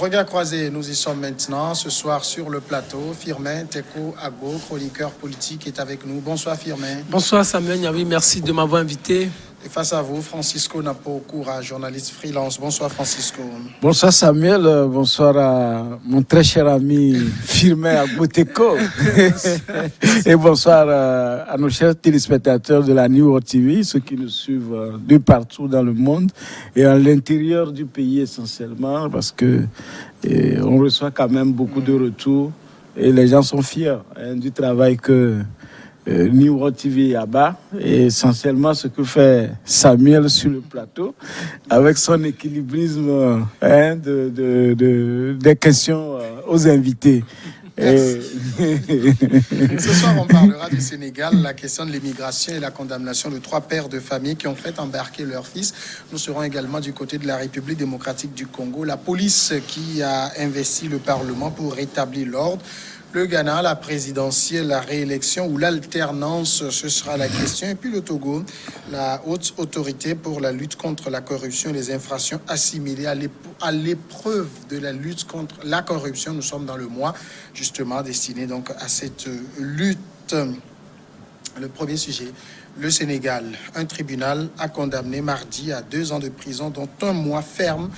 Regard croisé, nous y sommes maintenant. Ce soir sur le plateau, Firmin Teko Agbo, chroniqueur politique, est avec nous. Bonsoir Firmin. Bonsoir Samuel Niawi, merci de m'avoir invité. Et face à vous, Francisco Napo-Koura, journaliste freelance. Bonsoir Francisco. Bonsoir Samuel, bonsoir à mon très cher ami Firmin Agbo Teko. Et bonsoir à nos chers téléspectateurs de la New World TV, ceux qui nous suivent de partout dans le monde et à l'intérieur du pays essentiellement, parce que on reçoit quand même beaucoup de retours et les gens sont fiers du travail que New World TV abat, et essentiellement ce que fait Samuel sur le plateau avec son équilibrisme des questions aux invités. Ce soir, on parlera du Sénégal, la question de l'immigration et la condamnation de 3 pères de famille qui ont fait embarquer leurs fils. Nous serons également du côté de la République démocratique du Congo, la police qui a investi le Parlement pour rétablir l'ordre. Le Ghana, la présidentielle, la réélection ou l'alternance, ce sera la question. Et puis le Togo, la haute autorité pour la lutte contre la corruption et les infractions assimilées à l'épreuve de la lutte contre la corruption. Nous sommes dans le mois justement destiné donc à cette lutte. Le premier sujet, le Sénégal. Un tribunal a condamné mardi à 2 ans de prison, dont 1 mois ferme,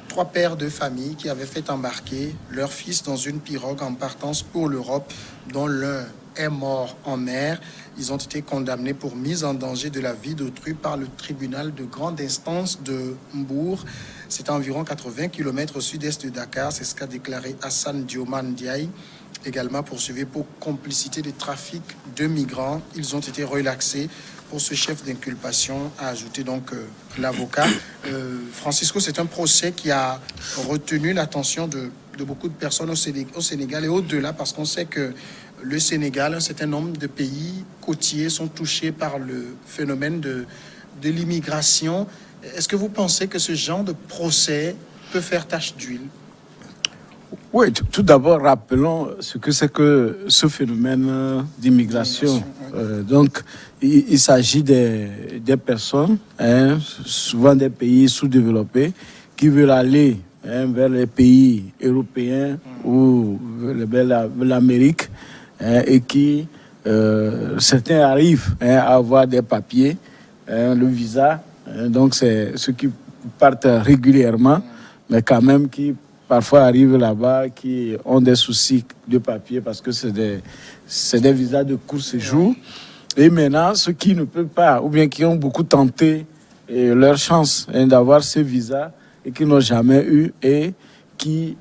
3 pères de famille qui avaient fait embarquer leur fils dans une pirogue en partance pour l'Europe, dont l'un est mort en mer. Ils ont été condamnés pour mise en danger de la vie d'autrui par le tribunal de grande instance de Mbour. C'est à environ 80 km au sud-est de Dakar. C'est ce qu'a déclaré Hassan Dioman Diaye, également poursuivi pour complicité de trafic de migrants. Ils ont été relaxés. Pour ce chef d'inculpation, a ajouté donc l'avocat. Francisco, c'est un procès qui a retenu l'attention de beaucoup de personnes au Sénégal et au-delà, parce qu'on sait que le Sénégal, un certain nombre de pays côtiers sont touchés par le phénomène de l'immigration. Est-ce que vous pensez que ce genre de procès peut faire tache d'huile? Oui, tout d'abord, rappelons ce que c'est que ce phénomène d'immigration. Donc, il s'agit des personnes, souvent des pays sous-développés, qui veulent aller vers les pays européens ou vers l'Amérique, et qui, certains arrivent à avoir des papiers, le visa. Donc, c'est ceux qui partent régulièrement, mais quand même qui parfois arrivent là-bas, qui ont des soucis de papier parce que c'est des visas de court séjour. Et maintenant, ceux qui ne peuvent pas, ou bien qui ont beaucoup tenté leur chance d'avoir ces visas et qui n'ont jamais eu, et qui,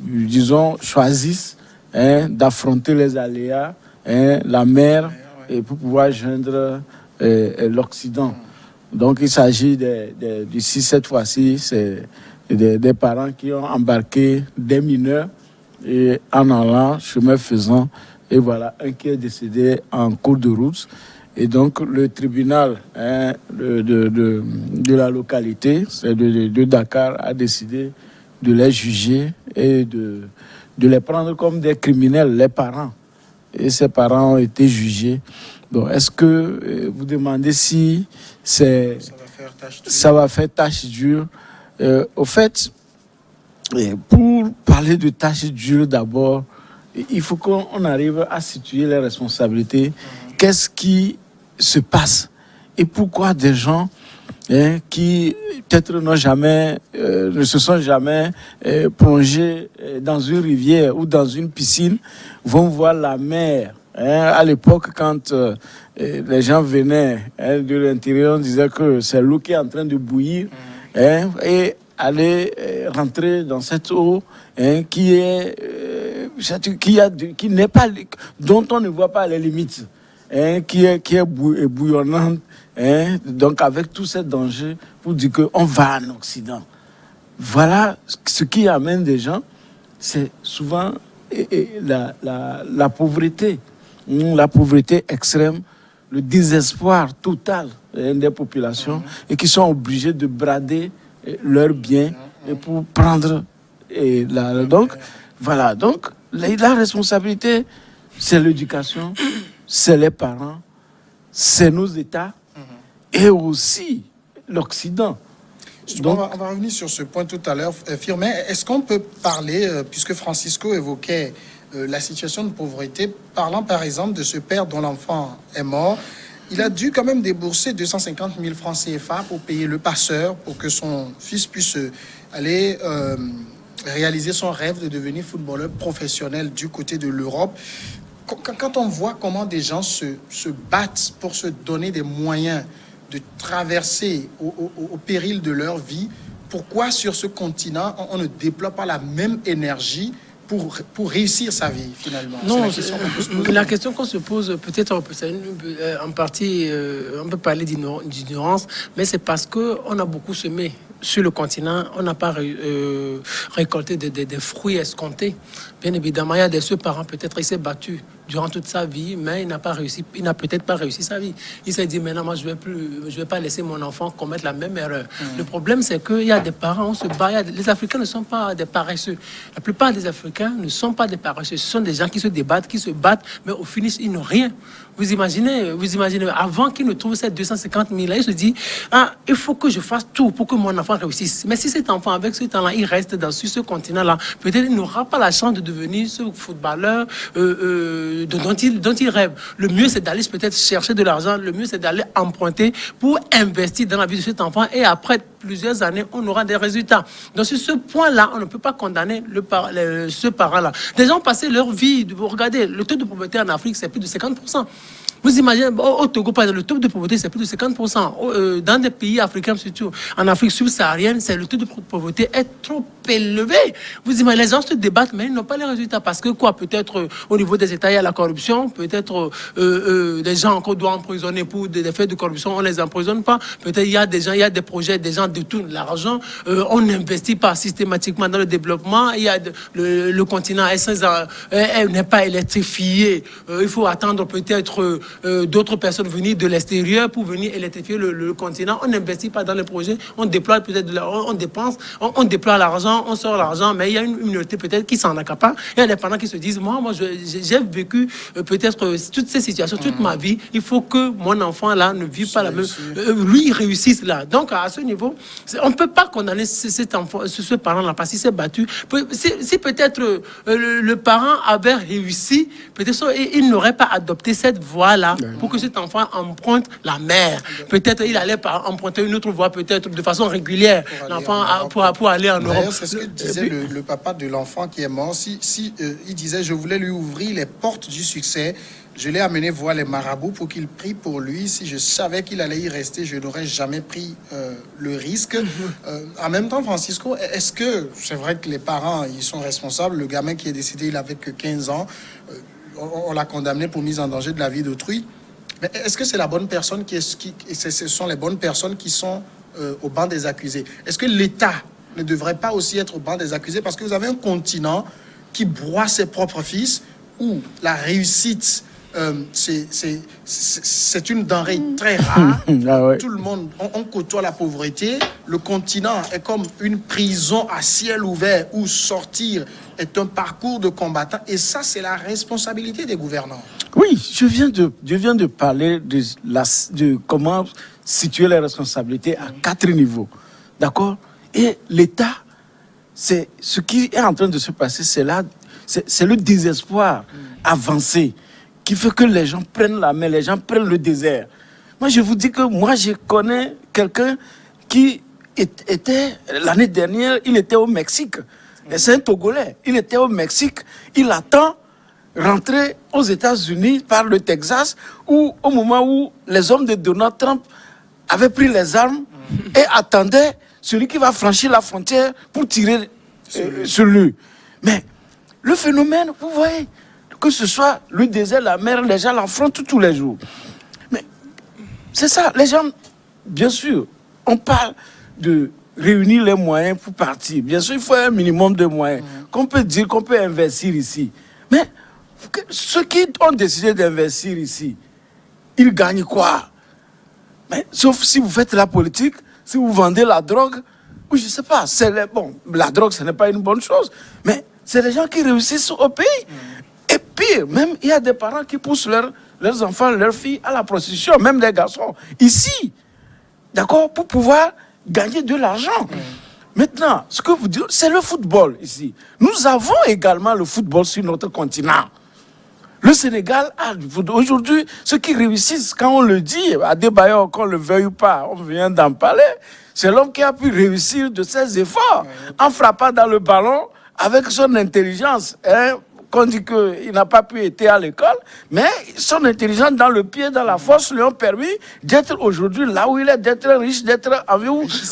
disons, choisissent d'affronter les aléas, la mer, et pour pouvoir joindre l'Occident. Donc il s'agit d'ici cette fois-ci, c'est des parents qui ont embarqué des mineurs et en allant, chemin faisant, et voilà, un qui est décédé en cours de route. Et donc le tribunal de la localité, c'est de Dakar, a décidé de les juger et de les prendre comme des criminels, les parents. Et ces parents ont été jugés. Donc est-ce que vous demandez si ça va faire tache dure? Au fait, pour parler de tâches dures d'abord, il faut qu'on arrive à situer les responsabilités. Qu'est-ce qui se passe et pourquoi des gens qui peut-être ne se sont jamais plongés dans une rivière ou dans une piscine vont voir la mer. À l'époque, quand les gens venaient de l'intérieur, on disait que c'est l'eau qui est en train de bouillir. Et aller rentrer dans cette eau qui n'est pas, dont on ne voit pas les limites, qui est bouillonnante, donc avec tous ces dangers pour dire qu'on va en Occident. Voilà ce qui amène des gens, c'est souvent la pauvreté, la pauvreté extrême, le désespoir total des populations, et qui sont obligés de brader leurs biens pour prendre donc voilà, donc la responsabilité, c'est l'éducation, c'est les parents, c'est nos États et aussi l'Occident. Donc, on va revenir sur ce point tout à l'heure. Firmin, est-ce qu'on peut parler, puisque Francisco évoquait la situation de pauvreté, parlant par exemple de ce père dont l'enfant est mort, il a dû quand même débourser 250 000 francs CFA pour payer le passeur, pour que son fils puisse aller réaliser son rêve de devenir footballeur professionnel du côté de l'Europe. Quand on voit comment des gens se battent pour se donner des moyens de traverser au péril de leur vie, pourquoi sur ce continent on ne déploie pas la même énergie pour réussir sa vie, finalement? Non, la question qu'on se pose, peut-être en partie, on peut parler d'ignorance, mais c'est parce qu'on a beaucoup semé sur le continent, on n'a pas récolté des fruits escomptés. Bien évidemment, il y a des parents, peut-être il s'est battu durant toute sa vie, mais il n'a peut-être pas réussi sa vie. Il s'est dit, maintenant, moi, je vais pas laisser mon enfant commettre la même erreur. Le problème, c'est qu'il y a des parents, on se bat. Les Africains ne sont pas des paresseux. La plupart des Africains ne sont pas des paresseux. Ce sont des gens qui se débattent, qui se battent, mais au finish, ils n'ont rien. Vous imaginez, avant qu'ils ne trouvent ces 250 000 là, il se dit, il faut que je fasse tout pour que mon enfant réussisse. Mais si cet enfant, avec ce temps-là, il reste sur ce continent-là, peut-être il n'aura pas la chance de devenir ce footballeur dont il rêve. Le mieux, c'est d'aller peut-être chercher de l'argent. Le mieux, c'est d'aller emprunter pour investir dans la vie de cet enfant. Et après plusieurs années, on aura des résultats. Donc, sur ce point-là, on ne peut pas condamner ce parent-là. Des gens ont passé leur vie. Regardez, le taux de pauvreté en Afrique, c'est plus de 50%. Vous imaginez, au Togo, par exemple, le taux de pauvreté, c'est plus de 50%. Dans des pays africains, surtout en Afrique subsaharienne, le taux de pauvreté est trop élevé. Vous imaginez, les gens se débattent, mais ils n'ont pas les résultats. Parce que quoi? Peut-être au niveau des États, il y a la corruption. Peut-être des gens qu'on doit emprisonner pour des faits de corruption, on ne les emprisonne pas. Peut-être il y a des gens, il y a des projets, des gens détournent l'argent. On n'investit pas systématiquement dans le développement. Il y a le continent n'est pas électrifié. Il faut attendre peut-être d'autres personnes venir de l'extérieur pour venir électrifier le continent. On n'investit pas dans les projets, on déploie peut-être on dépense, on déploie l'argent, on sort l'argent, mais il y a une minorité peut-être qui s'en accapare. Il y a des parents qui se disent, moi j'ai vécu peut-être toutes ces situations, toute ma vie, il faut que mon enfant là ne vive pas la même... lui, il réussisse là. Donc à ce niveau, on ne peut pas condamner cet enfant, ce parent-là, parce qu'il s'est battu. Si peut-être le parent avait réussi, peut-être il n'aurait pas adopté cette voie-là pour que cet enfant emprunte la mer. Peut-être il allait emprunter une autre voie, peut-être de façon régulière, l'enfant pour aller en Europe. C'est ce que disait le papa de l'enfant qui est mort. Il disait, je voulais lui ouvrir les portes du succès. Je l'ai amené voir les marabouts pour qu'il prie pour lui. Si je savais qu'il allait y rester, je n'aurais jamais pris le risque. En même temps, Francisco, est-ce que c'est vrai que les parents, ils sont responsables? Le gamin qui est décédé, il avait que 15 ans. On l'a condamné pour mise en danger de la vie d'autrui. Mais est-ce que c'est la bonne personne ce sont les bonnes personnes qui sont au banc des accusés? Est-ce que l'État ne devrait pas aussi être au banc des accusés? Parce que vous avez un continent qui broie ses propres fils, où la réussite, c'est une denrée très rare. Tout le monde, on côtoie la pauvreté. Le continent est comme une prison à ciel ouvert où sortir est un parcours de combattant. Et ça, c'est la responsabilité des gouvernants. Oui, je viens de parler de comment situer les responsabilités à 4 niveaux. D'accord? Et l'État, c'est ce qui est en train de se passer, c'est le désespoir avancé qui fait que les gens prennent la main, les gens prennent le désert. Moi, je vous dis que je connais quelqu'un qui était, l'année dernière, il était au Mexique. C'est un Togolais. Il était au Mexique. Il attend rentrer aux États-Unis par le Texas, où, au moment où les hommes de Donald Trump avaient pris les armes et attendaient celui qui va franchir la frontière pour tirer sur lui. Mais le phénomène, vous voyez, que ce soit le désert, la mer, les gens l'affrontent tous les jours. Mais c'est ça, les gens, bien sûr, on parle de réunir les moyens pour partir. Bien sûr, il faut un minimum de moyens qu'on peut dire, qu'on peut investir ici. Mais ceux qui ont décidé d'investir ici, ils gagnent quoi? Mais, sauf si vous faites la politique, si vous vendez la drogue, ou je ne sais pas. Bon, la drogue, ce n'est pas une bonne chose, mais c'est les gens qui réussissent au pays. Et pire, même il y a des parents qui poussent leurs enfants, leurs filles à la prostitution, même les garçons, ici, d'accord, pour pouvoir gagner de l'argent. Maintenant, ce que vous dites, c'est le football ici. Nous avons également le football sur notre continent. Le Sénégal a aujourd'hui, ceux qui réussissent, quand on le dit, à Adebayor, qu'on le veuille ou pas, on vient d'en parler, c'est l'homme qui a pu réussir de ses efforts en frappant dans le ballon avec son intelligence. Qu'on dit qu'il n'a pas pu être à l'école, mais son intelligence dans le pied, dans la force, lui ont permis d'être aujourd'hui là où il est, d'être riche, d'être en vie,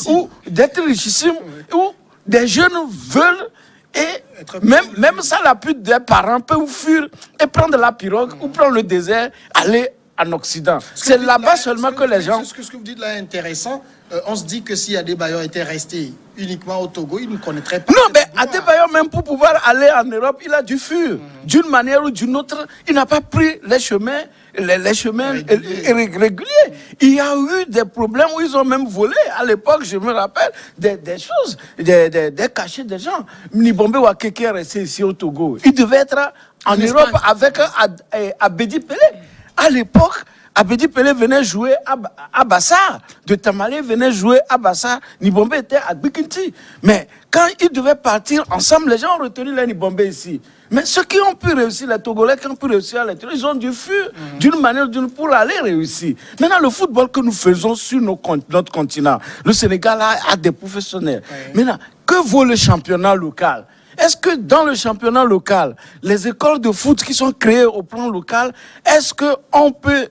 ou d'être richissime, où des jeunes veulent, et même sans l'appui des parents, peuvent fuir et prendre la pirogue ou prendre le désert, aller en Occident. C'est là-bas seulement que les gens... Ce que vous dites là est intéressant. On se dit que si Adebayor était resté uniquement au Togo, il ne connaîtrait pas... Non, mais Adebayor, même pour pouvoir aller en Europe, il a dû fuir. D'une manière ou d'une autre, il n'a pas pris les chemins réguliers. Il y a eu des problèmes où ils ont même volé. À l'époque, je me rappelle, des choses, des cachets des gens. Nibombe Wakeke est resté ici au Togo. Il devait être en Europe avec Abedi Pelé. À l'époque, Abedi Pelé venait jouer à Bassar. De Tamale venait jouer à Bassar. Nibombe était à Bikinti. Mais quand ils devaient partir ensemble, les gens ont retenu les Nibombe ici. Mais ceux qui ont pu réussir, les Togolais qui ont pu réussir à l'intérieur, ils ont dû fuir d'une manière ou d'une autre pour aller réussir. Maintenant, le football que nous faisons sur notre continent, le Sénégal a des professionnels. Maintenant, que vaut le championnat local ? Est-ce que dans le championnat local, les écoles de foot qui sont créées au plan local, est-ce qu'on peut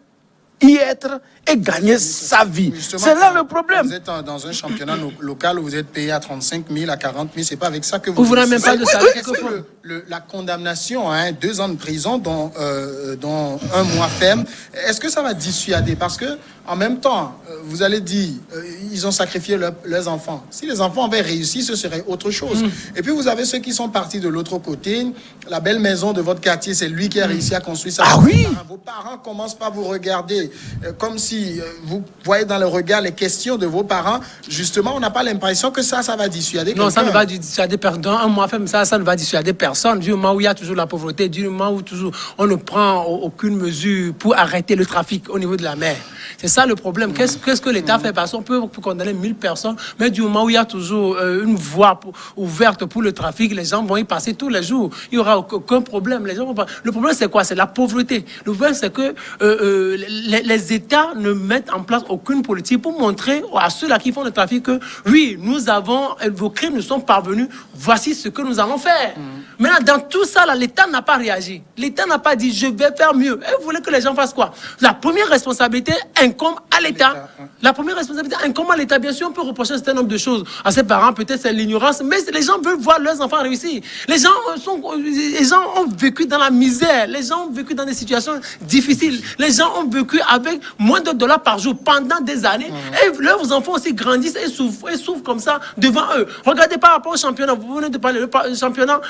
y être et gagner sa vie? C'est là le problème. Vous êtes dans un championnat local où vous êtes payé à 35 000, à 40 000, c'est pas avec ça que vous... Vous n'avez même pas de salaire quelquefois. La condamnation, 2 ans de prison, dont 1 mois ferme, est-ce que ça va dissuader? Parce que en même temps, vous allez dire, ils ont sacrifié leurs enfants. Si les enfants avaient réussi, ce serait autre chose. Et puis vous avez ceux qui sont partis de l'autre côté. La belle maison de votre quartier, c'est lui qui a réussi à construire ça. Ah oui. Vos parents commencent par vous regarder comme si vous voyez dans le regard les questions de vos parents. Justement, on n'a pas l'impression que ça va dissuader. Non, ça ne va dissuader personne. Un mois ferme, ça ne va dissuader personne. Du moment où il y a toujours la pauvreté, du moment où toujours on ne prend aucune mesure pour arrêter le trafic au niveau de la mer. C'est ça le problème. Qu'est-ce que l'État fait? Parce qu'on peut condamner 1000 personnes, mais du moment où il y a toujours une voie ouverte pour le trafic, les gens vont y passer tous les jours. Il n'y aura aucun problème. Les gens vont pas... Le problème, c'est quoi? C'est la pauvreté. Le problème, c'est que les États ne mettent en place aucune politique pour montrer à ceux-là qui font le trafic que, oui, vos crimes nous sont parvenus, voici ce que nous allons faire. Maintenant, dans tout ça, là, l'État n'a pas réagi. L'État n'a pas dit, je vais faire mieux. Et vous voulez que les gens fassent quoi? La première responsabilité incombe à l'État. La première responsabilité incombe à l'État. Bien sûr, on peut reprocher un certain nombre de choses à ses parents, peut-être c'est l'ignorance, mais les gens veulent voir leurs enfants réussir. Les gens ont vécu dans la misère, les gens ont vécu dans des situations difficiles, les gens ont vécu avec moins de $, par jour pendant des années, et leurs enfants aussi grandissent et souffrent comme ça devant eux. Regardez par rapport au championnat, vous venez de parler du championnat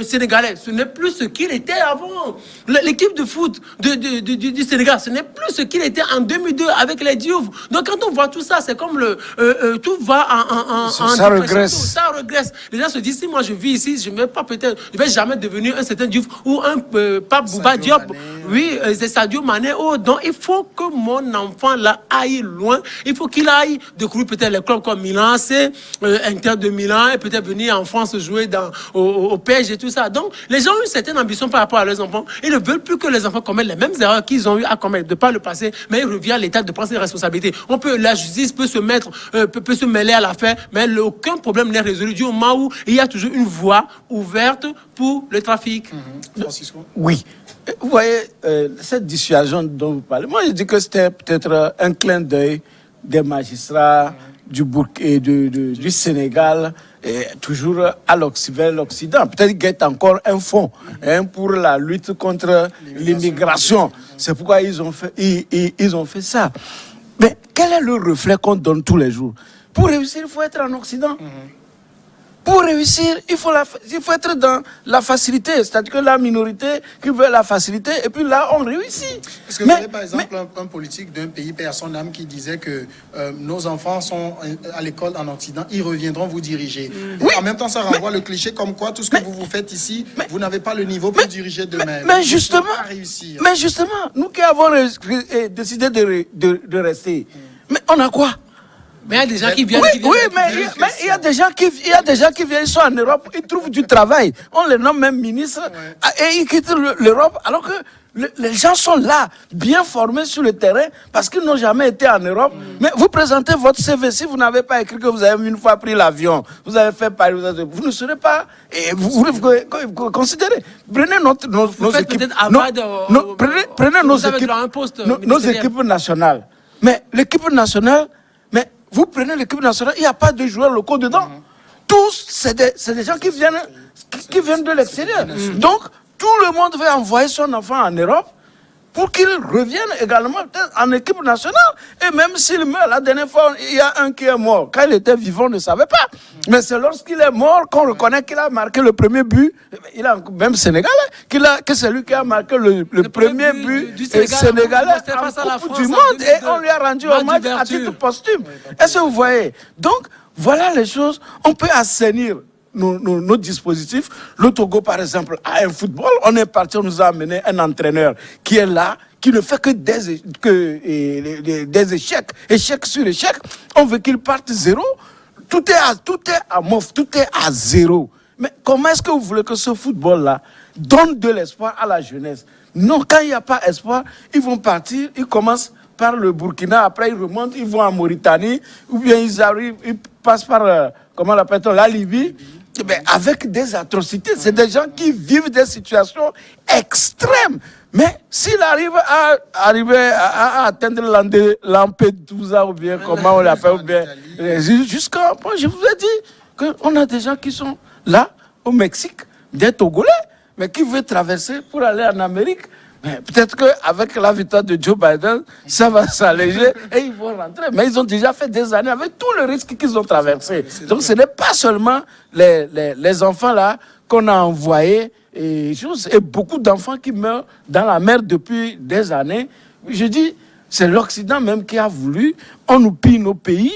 sénégalais, ce n'est plus ce qu'il était avant. L'équipe de foot du Sénégal, ce n'est plus ce qu'il était en 2002 avec les Diouf. Donc quand on voit tout ça, c'est comme tout va ça regresse. Ça regresse. Les gens se disent, si moi je vis ici, je ne vais jamais devenir un certain Diouf ou un Pape Bouba Diop. Oui, c'est Sadio Mané. Donc il faut que mon enfant là aille loin. Il faut qu'il aille découvrir peut-être les clubs comme Milan, c'est Inter de Milan, et peut-être venir en France jouer au PSG et tout ça. Donc les gens ont une certaine ambition par rapport à leurs enfants. Ils ne veulent plus que les enfants commettent les mêmes erreurs qu'ils ont eu à commettre de par le passé, mais il revient à l'État de prendre ses responsabilités. La justice peut se mêler à l'affaire, mais aucun problème n'est résolu du moment où il y a toujours une voie ouverte pour le trafic. Francisco. Oui. Vous voyez, cette dissuasion dont vous parlez, moi je dis que c'était peut-être un clin d'œil des magistrats du Sénégal, et toujours vers l'Occident. Peut-être qu'il y a encore un fonds pour la lutte contre l'immigration. C'est pourquoi ils ont fait ça. Mais quel est le reflet qu'on donne tous les jours? Pour réussir, il faut être en Occident. Pour réussir, il faut être dans la facilité. C'est-à-dire que la minorité qui veut la facilité, et puis là, on réussit. Est-ce que vous avez par exemple un politique d'un pays, père son âme, qui disait que nos enfants sont à l'école en Occident, ils reviendront vous diriger. Oui. En même temps, ça renvoie le cliché comme quoi tout ce que vous faites ici, vous n'avez pas le niveau pour diriger demain. Mais justement, nous qui avons décidé de rester, mais on a quoi? Mais il y a des gens qui viennent. Oui, mais il y a des gens qui viennent, ils sont en Europe, ils trouvent du travail. On les nomme même ministres et ils quittent l'Europe alors que les gens sont là, bien formés sur le terrain parce qu'ils n'ont jamais été en Europe. Mais vous présentez votre CV, si vous n'avez pas écrit que vous avez une fois pris l'avion, vous avez fait Paris, vous ne serez pas. Et vous considérez. Prenez nos équipes. Prenez nos équipes nationales. Mais l'équipe nationale, vous prenez l'équipe nationale, il n'y a pas de joueurs locaux dedans. Tous, c'est des gens qui viennent de l'extérieur. Donc, tout le monde veut envoyer son enfant en Europe pour qu'il revienne également en équipe nationale. Et même s'il meurt, la dernière fois, il y a un qui est mort. Quand il était vivant, on ne savait pas. Mais c'est lorsqu'il est mort qu'on reconnaît qu'il a marqué le premier but. Il a même Sénégalais, que c'est lui qui a marqué le premier but du Sénégalais en Coupe du Monde. Et on lui a rendu hommage à titre posthume. Est-ce que vous voyez? Donc, voilà les choses. On peut assainir nos dispositifs. Le Togo, par exemple, a un football. On est parti, on nous a amené un entraîneur qui est là, qui ne fait que des échecs, échec sur échec. On veut qu'il parte zéro. Tout est à mof, tout est à zéro. Mais comment est-ce que vous voulez que ce football-là donne de l'espoir à la jeunesse? Non, quand il n'y a pas espoir, ils vont partir, ils commencent par le Burkina, après ils remontent, ils vont en Mauritanie, ou bien ils arrivent, ils passent par, comment l'appelle-t-on, la Libye. Mais avec des atrocités, c'est des gens qui vivent des situations extrêmes. Mais s'il arrive à atteindre Lampedusa, ou bien comment on l'appelle, ou bien jusqu'à, moi je vous ai dit qu'on a des gens qui sont là au Mexique, des Togolais, mais qui veulent traverser pour aller en Amérique. Mais peut-être qu'avec la victoire de Joe Biden, ça va s'alléger et ils vont rentrer. Mais ils ont déjà fait des années avec tout le risque qu'ils ont traversé. Donc ce n'est pas seulement les enfants là qu'on a envoyés et beaucoup d'enfants qui meurent dans la mer depuis des années. Je dis, c'est l'Occident même qui a voulu. On nous pille nos pays.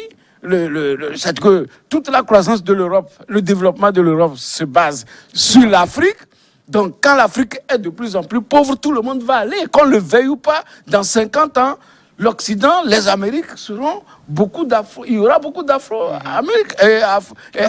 C'est que toute la croissance de l'Europe, le développement de l'Europe se base sur l'Afrique. Donc, quand l'Afrique est de plus en plus pauvre, tout le monde va aller. Qu'on le veuille ou pas, dans 50 ans, l'Occident, les Amériques seront beaucoup d'Afro. Il y aura beaucoup d'Afro-Amériques.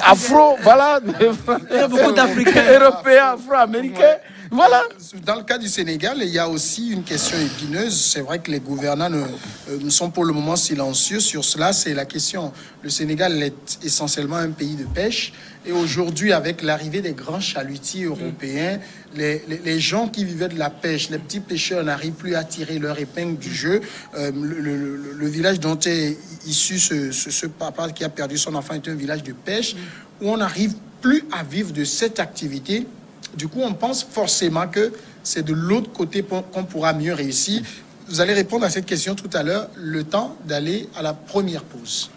Afro, voilà. Il y a beaucoup d'Africains. Européens, Afro-Américains. Voilà. Dans le cas du Sénégal, il y a aussi une question épineuse. C'est vrai que les gouvernants ne sont pour le moment silencieux sur cela. C'est la question. Le Sénégal est essentiellement un pays de pêche. Et aujourd'hui, avec l'arrivée des grands chalutiers européens, les gens qui vivaient de la pêche, les petits pêcheurs n'arrivent plus à tirer leur épingle du jeu. Le village dont est issu ce papa qui a perdu son enfant est un village de pêche où on n'arrive plus à vivre de cette activité. Du coup, on pense forcément que c'est de l'autre côté qu'on pourra mieux réussir. Vous allez répondre à cette question tout à l'heure, le temps d'aller à la première pause.